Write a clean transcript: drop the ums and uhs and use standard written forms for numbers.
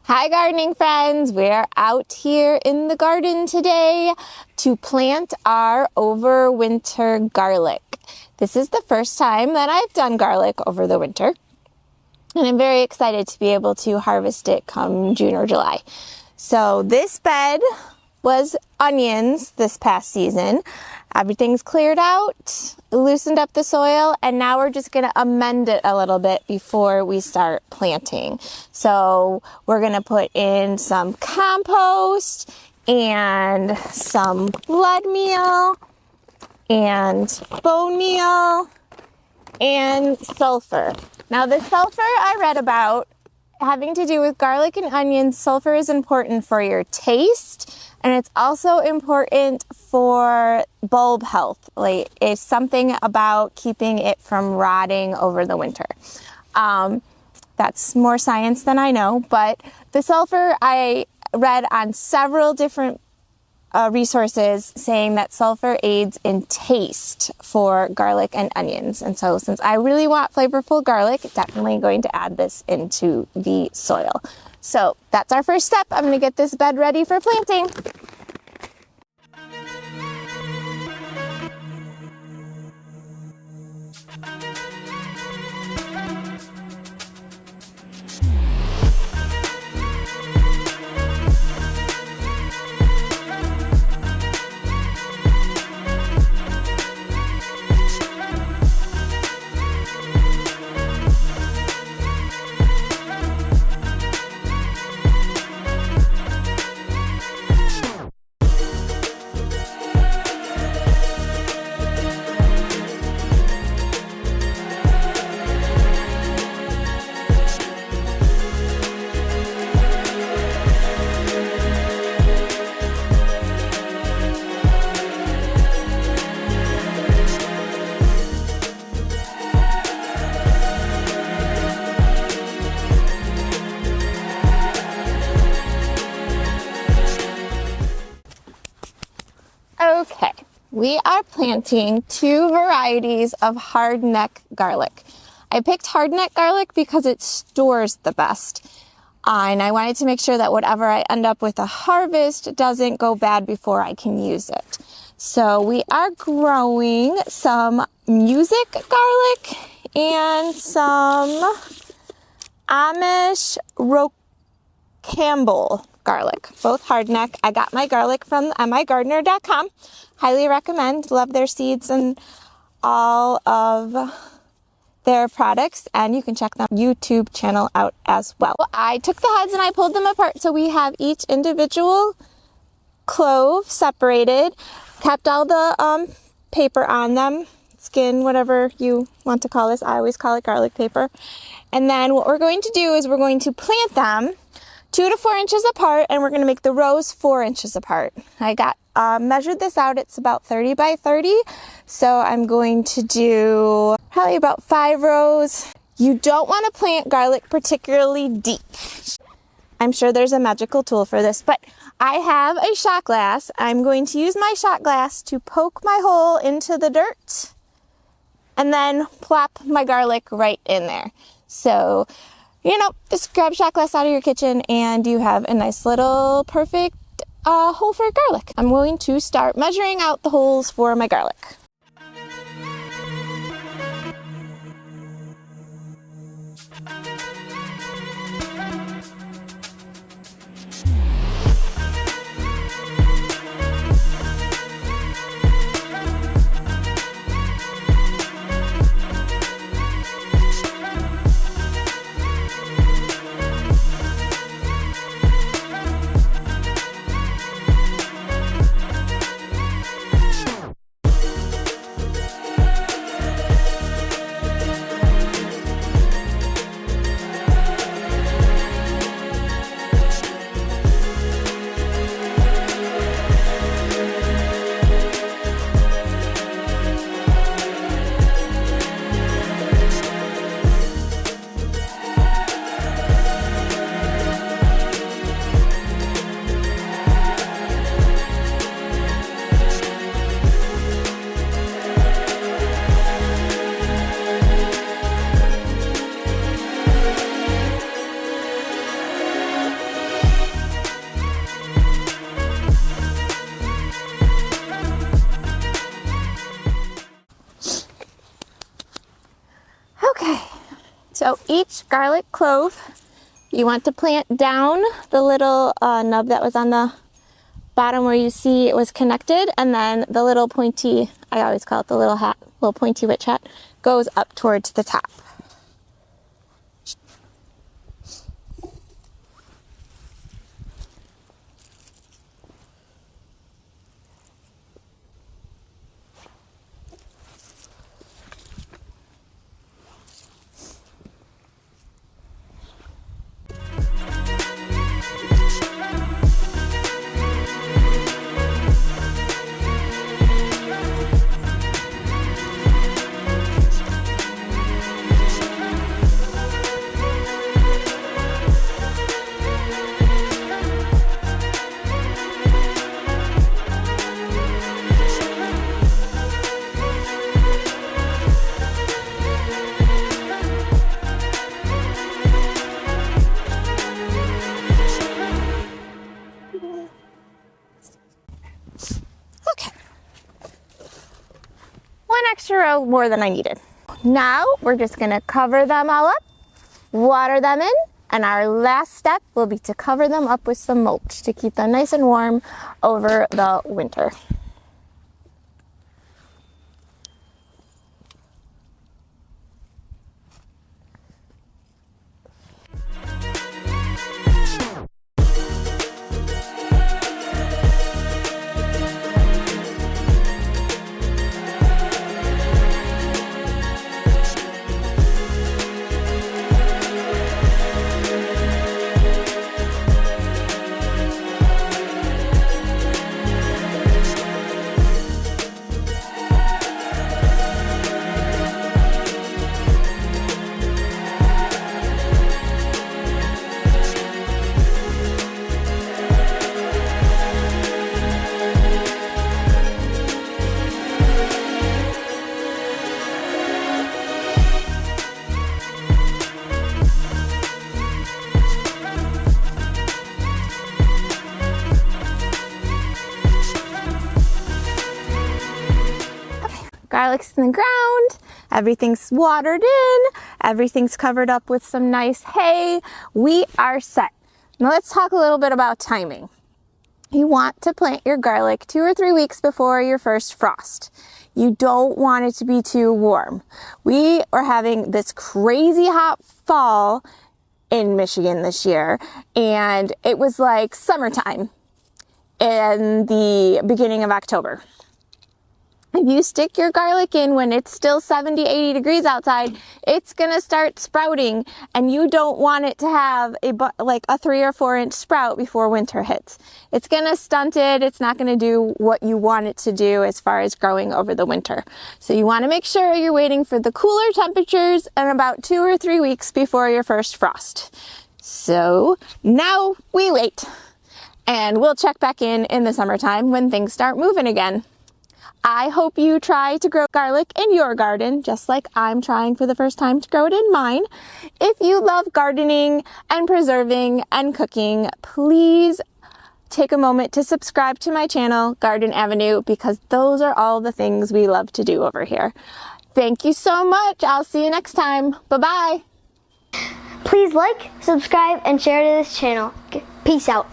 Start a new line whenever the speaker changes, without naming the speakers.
Hi gardening friends, we're out here in the garden today to plant our overwinter garlic. This is the first time that I've done garlic over the winter, and I'm very excited to be able to harvest it come June or July. So this bed was onions this past season. Everything's cleared out, loosened up the soil, and now we're just gonna amend it a little bit before we start planting. So we're gonna put in some compost and some blood meal and bone meal and sulfur. Now the sulfur I read about having to do with garlic and onions. Sulfur is important for your taste, and it's also important for bulb health. Like, it's something about keeping it from rotting over the winter. That's more science than I know, but the sulfur I read on several different resources saying that sulfur aids in taste for garlic and onions. And so since I really want flavorful garlic, definitely going to add this into the soil. So that's our first step. I'm going to get this bed ready for planting. Okay, we are planting two varieties of hardneck garlic. I picked hardneck garlic because it stores the best. And I wanted to make sure that whatever I end up with a harvest doesn't go bad before I can use it. So we are growing some music garlic and some Amish Rocambole garlic, both hardneck. I got my garlic from migardener.com. Highly recommend. Love their seeds and all of their products, and you can check their YouTube channel out as well. I took the heads and I pulled them apart so we have each individual clove separated, kept all the paper on them, skin, whatever you want to call this. I always call it garlic paper. And then what we're going to do is we're going to plant them 2 to 4 inches apart, and we're going to make the rows 4 inches apart. I got measured this out. It's about 30 by 30. So I'm going to do probably about 5 rows. You don't want to plant garlic particularly deep. I'm sure there's a magical tool for this, but I have a shot glass. I'm going to use my shot glass to poke my hole into the dirt and then plop my garlic right in there. So, you know, just grab a shot glass out of your kitchen and you have a nice little perfect hole for garlic. I'm going to start measuring out the holes for my garlic. So each garlic clove, you want to plant down the little nub that was on the bottom where you see it was connected, and then the little pointy, I always call it the little hat, little pointy witch hat, goes up towards the top. Extra row more than I needed. Now we're just gonna cover them all up, water them in, and our last step will be to cover them up with some mulch to keep them nice and warm over the winter. Garlic's in the ground, everything's watered in, everything's covered up with some nice hay. We are set. Now let's talk a little bit about timing. You want to plant your garlic 2 or 3 weeks before your first frost. You don't want it to be too warm. We are having this crazy hot fall in Michigan this year, and it was like summertime in the beginning of October. If you stick your garlic in when it's still 70, 80 degrees outside, it's gonna start sprouting, and you don't want it to have a 3 or 4 inch sprout before winter hits. It's gonna stunt it. It's not gonna do what you want it to do as far as growing over the winter. So you wanna make sure you're waiting for the cooler temperatures and about 2 or 3 weeks before your first frost. So now we wait, and we'll check back in the summertime when things start moving again. I hope you try to grow garlic in your garden, just like I'm trying for the first time to grow it in mine. If you love gardening and preserving and cooking, please take a moment to subscribe to my channel, Garden Avenue, because those are all the things we love to do over here. Thank you so much. I'll see you next time. Bye-bye.
Please like, subscribe, and share to this channel. Peace out.